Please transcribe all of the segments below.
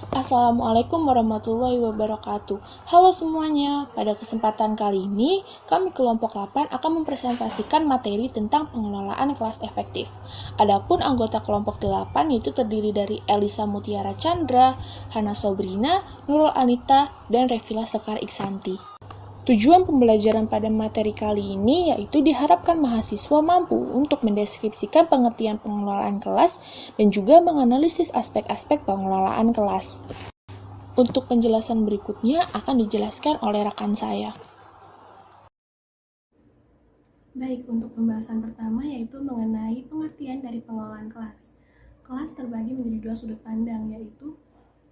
Assalamualaikum warahmatullahi wabarakatuh. Halo semuanya, pada kesempatan kali ini kami kelompok 8 akan mempresentasikan materi tentang pengelolaan kelas efektif. Adapun anggota kelompok 8 yaitu terdiri dari Elisa Mutiara Chandra, Hana Sobrina, Nurul Anita, dan Revila Sekar Iksanti. Tujuan pembelajaran pada materi kali ini yaitu diharapkan mahasiswa mampu untuk mendeskripsikan pengertian pengelolaan kelas dan juga menganalisis aspek-aspek pengelolaan kelas. Untuk penjelasan berikutnya akan dijelaskan oleh rekan saya. Baik, untuk pembahasan pertama yaitu mengenai pengertian dari pengelolaan kelas. Kelas terbagi menjadi dua sudut pandang, yaitu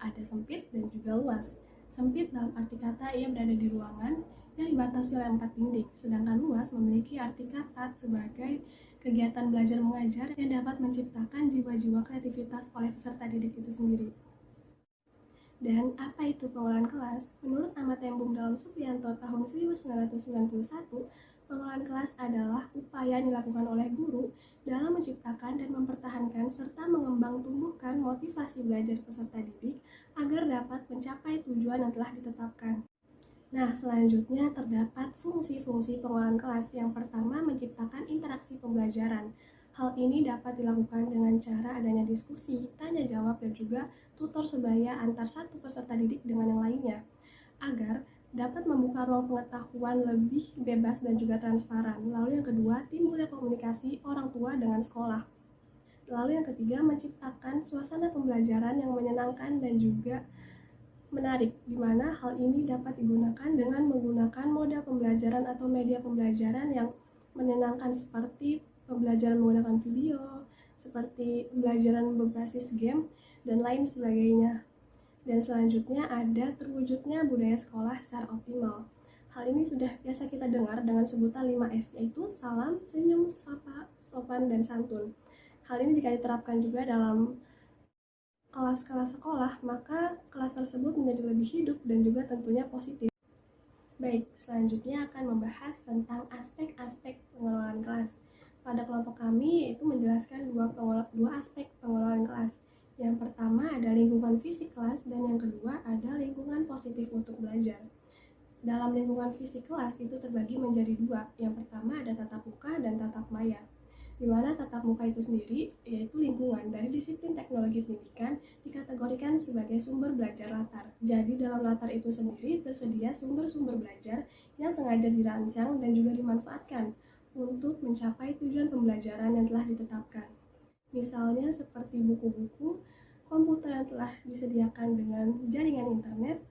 ada sempit dan juga luas. Sempit dalam arti kata ia berada di ruangan yang dibatasi oleh 4 dinding, sedangkan luas memiliki arti kata sebagai kegiatan belajar mengajar yang dapat menciptakan jiwa-jiwa kreativitas oleh peserta didik itu sendiri. Dan apa itu pengelolaan kelas? Menurut Ahmad Tembung dalam Supriyanto tahun 1991, pengelolaan kelas adalah upaya yang dilakukan oleh guru dalam menciptakan dan mempertahankan serta mengembang tumbuhkan motivasi belajar peserta didik agar dapat mencapai tujuan yang telah ditetapkan. Nah, selanjutnya terdapat fungsi-fungsi pengelolaan kelas. Yang pertama, menciptakan interaksi pembelajaran. Hal ini dapat dilakukan dengan cara adanya diskusi, tanya jawab, dan juga tutor sebaya antar satu peserta didik dengan yang lainnya, agar dapat membuka ruang pengetahuan lebih bebas dan juga transparan. Lalu yang kedua, timbulnya komunikasi orang tua dengan sekolah. Lalu yang ketiga, menciptakan suasana pembelajaran yang menyenangkan dan juga menarik, di mana hal ini dapat digunakan dengan menggunakan model pembelajaran atau media pembelajaran yang menyenangkan seperti pembelajaran menggunakan video, seperti pembelajaran berbasis game, dan lain sebagainya. Dan selanjutnya ada terwujudnya budaya sekolah secara optimal. Hal ini sudah biasa kita dengar dengan sebutan 5S, yaitu salam, senyum, sapa, sopan, dan santun. Hal ini jika diterapkan juga dalam kelas-kelas sekolah, maka kelas tersebut menjadi lebih hidup dan juga tentunya positif. Baik, selanjutnya akan membahas tentang aspek-aspek pengelolaan kelas. Pada kelompok kami yaitu menjelaskan dua aspek pengelolaan kelas. Yang pertama ada lingkungan fisik kelas dan yang kedua ada lingkungan positif untuk belajar. Dalam lingkungan fisik kelas itu terbagi menjadi dua. Yang pertama ada tatap muka dan tatap maya, di mana tatap muka itu sendiri yaitu lingkungan dari disiplin teknologi pendidikan dikategorikan sebagai sumber belajar latar. Jadi dalam latar itu sendiri tersedia sumber-sumber belajar yang sengaja dirancang dan juga dimanfaatkan untuk mencapai tujuan pembelajaran yang telah ditetapkan. Misalnya seperti buku-buku, komputer yang telah disediakan dengan jaringan internet,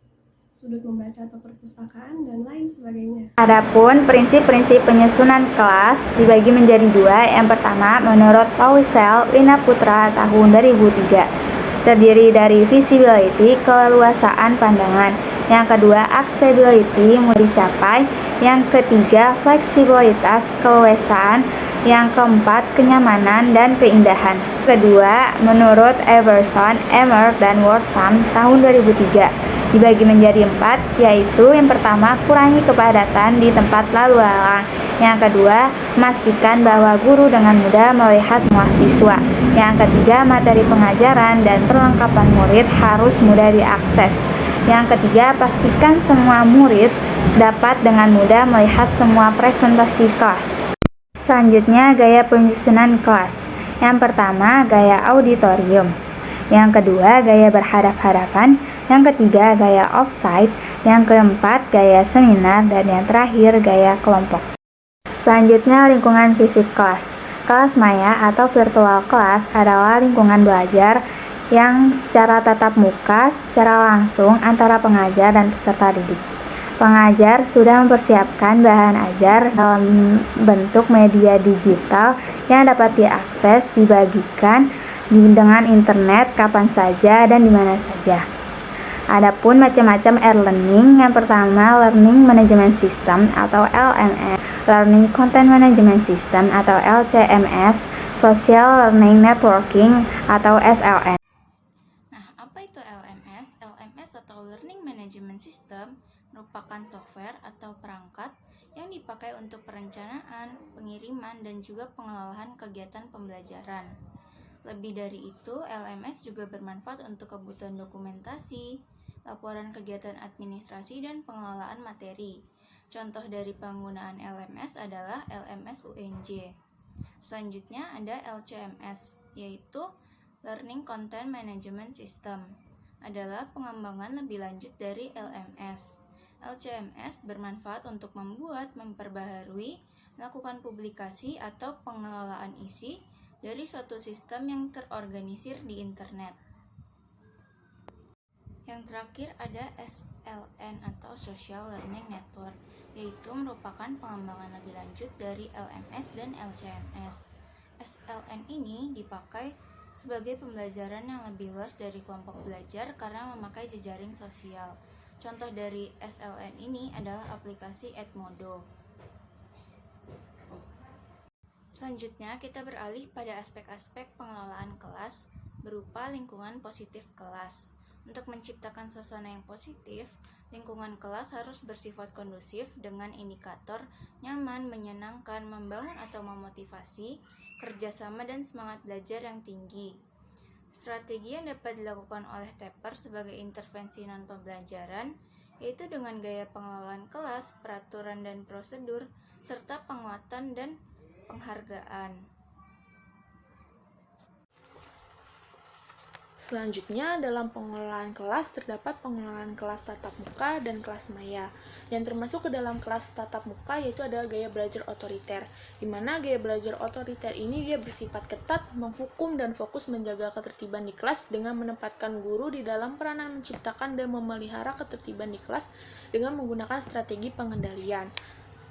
sudut membaca atau perpustakaan, dan lain sebagainya. Adapun prinsip-prinsip penyusunan kelas dibagi menjadi dua. Yang pertama, menurut Pauwels Lina Putra tahun 2003, terdiri dari visibility, keleluasaan pandangan. Yang kedua, accessibility, mudah dicapai. Yang ketiga, fleksibilitas, keleluasaan. Yang keempat, kenyamanan dan keindahan. Kedua, menurut Everson, Emmer, dan Wortham tahun 2003, dibagi menjadi 4, yaitu yang pertama, kurangi kepadatan di tempat lalu lalang. Yang kedua, memastikan bahwa guru dengan mudah melihat mahasiswa. Yang ketiga, materi pengajaran dan perlengkapan murid harus mudah diakses. Yang ketiga, pastikan semua murid dapat dengan mudah melihat semua presentasi kelas. Selanjutnya, gaya penyusunan kelas. Yang pertama, gaya auditorium. Yang kedua, gaya berhadap-hadapan. Yang ketiga, gaya offsite. Yang keempat, gaya seminar. Dan yang terakhir, gaya kelompok. Selanjutnya, lingkungan fisik kelas. Kelas maya atau virtual kelas adalah lingkungan belajar yang secara tatap muka, secara langsung antara pengajar dan peserta didik. Pengajar sudah mempersiapkan bahan ajar dalam bentuk media digital yang dapat diakses, dibagikan dengan internet kapan saja dan di mana saja. Adapun macam-macam e-learning, yang pertama Learning Management System atau LMS, Learning Content Management System atau LCMS, Social Learning Networking atau SLN. Nah, apa itu LMS? LMS atau Learning Management System merupakan software atau perangkat yang dipakai untuk perencanaan, pengiriman, dan juga pengelolaan kegiatan pembelajaran. Lebih dari itu, LMS juga bermanfaat untuk kebutuhan dokumentasi, laporan kegiatan administrasi, dan pengelolaan materi. Contoh dari penggunaan LMS adalah LMS UNJ. Selanjutnya ada LCMS, yaitu Learning Content Management System. Adalah pengembangan lebih lanjut dari LMS. LCMS bermanfaat untuk membuat, memperbaharui, melakukan publikasi atau pengelolaan isi dari suatu sistem yang terorganisir di internet. Yang terakhir ada SLN atau Social Learning Network, yaitu merupakan pengembangan lebih lanjut dari LMS dan LCMS. SLN ini dipakai sebagai pembelajaran yang lebih luas dari kelompok belajar karena memakai jejaring sosial. Contoh dari SLN ini adalah aplikasi Edmodo. Selanjutnya, kita beralih pada aspek-aspek pengelolaan kelas berupa lingkungan positif kelas. Untuk menciptakan suasana yang positif, lingkungan kelas harus bersifat kondusif dengan indikator nyaman, menyenangkan, membangun atau memotivasi, kerjasama dan semangat belajar yang tinggi. Strategi yang dapat dilakukan oleh TEPR sebagai intervensi non-pembelajaran yaitu dengan gaya pengelolaan kelas, peraturan dan prosedur, serta penguatan dan penghargaan. Selanjutnya, dalam pengelolaan kelas terdapat pengelolaan kelas tatap muka dan kelas maya. Yang termasuk ke dalam kelas tatap muka yaitu adalah gaya belajar otoriter, di mana gaya belajar otoriter ini dia bersifat ketat, menghukum dan fokus menjaga ketertiban di kelas dengan menempatkan guru di dalam peranan menciptakan dan memelihara ketertiban di kelas dengan menggunakan strategi pengendalian.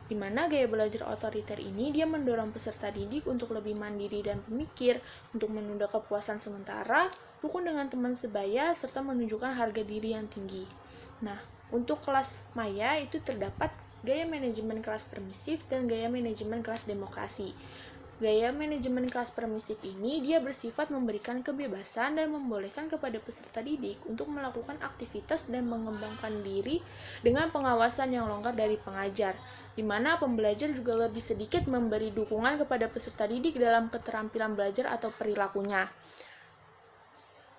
Di mana gaya belajar otoriter ini dia mendorong peserta didik untuk lebih mandiri dan pemikir, untuk menunda kepuasan sementara, rukun dengan teman sebaya, serta menunjukkan harga diri yang tinggi. Nah, untuk kelas maya itu terdapat gaya manajemen kelas permisif dan gaya manajemen kelas demokrasi. Gaya manajemen kelas permisif ini dia bersifat memberikan kebebasan dan membolehkan kepada peserta didik untuk melakukan aktivitas dan mengembangkan diri dengan pengawasan yang longgar dari pengajar, di mana pembelajar juga lebih sedikit memberi dukungan kepada peserta didik dalam keterampilan belajar atau perilakunya.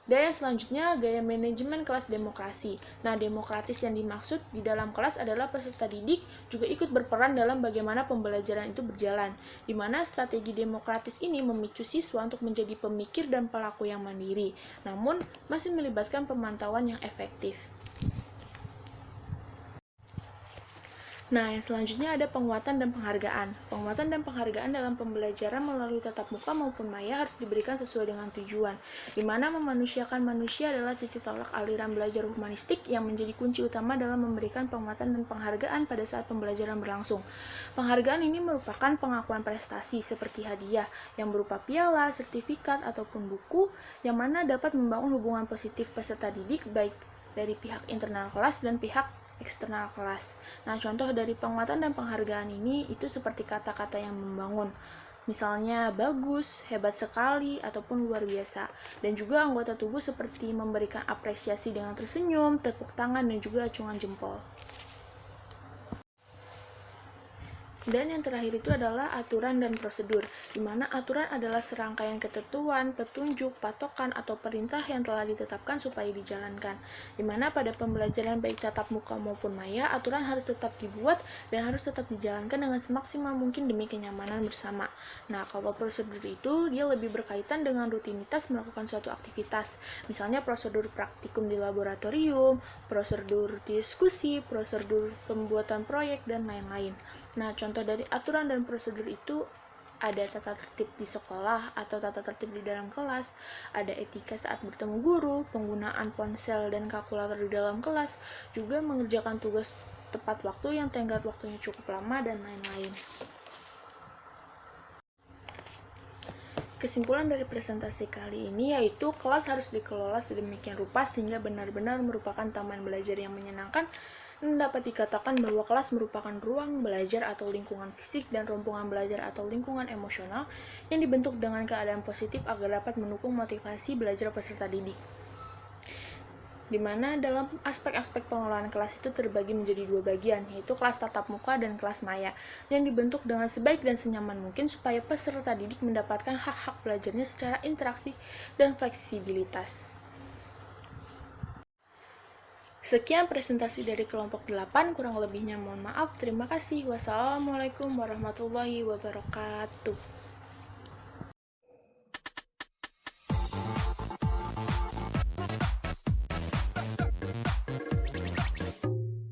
Dan yang selanjutnya, gaya manajemen kelas demokrasi. Nah, demokratis yang dimaksud di dalam kelas adalah peserta didik juga ikut berperan dalam bagaimana pembelajaran itu berjalan, di mana strategi demokratis ini memicu siswa untuk menjadi pemikir dan pelaku yang mandiri, namun masih melibatkan pemantauan yang efektif. Nah, yang selanjutnya ada penguatan dan penghargaan. Penguatan dan penghargaan dalam pembelajaran melalui tatap muka maupun maya harus diberikan sesuai dengan tujuan, di mana memanusiakan manusia adalah titik tolak aliran belajar humanistik yang menjadi kunci utama dalam memberikan penguatan dan penghargaan pada saat pembelajaran berlangsung. Penghargaan ini merupakan pengakuan prestasi seperti hadiah yang berupa piala, sertifikat, ataupun buku, yang mana dapat membangun hubungan positif peserta didik baik dari pihak internal kelas dan pihak eksternal kelas. Nah, contoh dari penguatan dan penghargaan ini itu seperti kata-kata yang membangun. Misalnya bagus, hebat sekali, ataupun luar biasa. Dan juga anggota tubuh seperti memberikan apresiasi dengan tersenyum, tepuk tangan, dan juga acungan jempol. Dan yang terakhir itu adalah aturan dan prosedur, di mana aturan adalah serangkaian ketentuan, petunjuk, patokan, atau perintah yang telah ditetapkan supaya dijalankan. Di mana pada pembelajaran baik tatap muka maupun maya, aturan harus tetap dibuat dan harus tetap dijalankan dengan semaksimal mungkin demi kenyamanan bersama. Nah, kalau prosedur itu, dia lebih berkaitan dengan rutinitas melakukan suatu aktivitas. Misalnya prosedur praktikum di laboratorium, prosedur diskusi, prosedur pembuatan proyek, dan lain-lain. Nah, contoh dari aturan dan prosedur itu ada tata tertib di sekolah atau tata tertib di dalam kelas, ada etika saat bertemu guru, penggunaan ponsel dan kalkulator di dalam kelas, juga mengerjakan tugas tepat waktu yang tenggat waktunya cukup lama, dan lain-lain. Kesimpulan dari presentasi kali ini yaitu kelas harus dikelola sedemikian rupa sehingga benar-benar merupakan taman belajar yang menyenangkan, dan dapat dikatakan bahwa kelas merupakan ruang belajar atau lingkungan fisik dan rombongan belajar atau lingkungan emosional yang dibentuk dengan keadaan positif agar dapat mendukung motivasi belajar peserta didik. di mana dalam aspek-aspek pengelolaan kelas itu terbagi menjadi dua bagian, yaitu kelas tatap muka dan kelas maya, yang dibentuk dengan sebaik dan senyaman mungkin supaya peserta didik mendapatkan hak-hak belajarnya secara interaksi dan fleksibilitas. Sekian presentasi dari kelompok 8, kurang lebihnya mohon maaf. Terima kasih. Wassalamualaikum warahmatullahi wabarakatuh.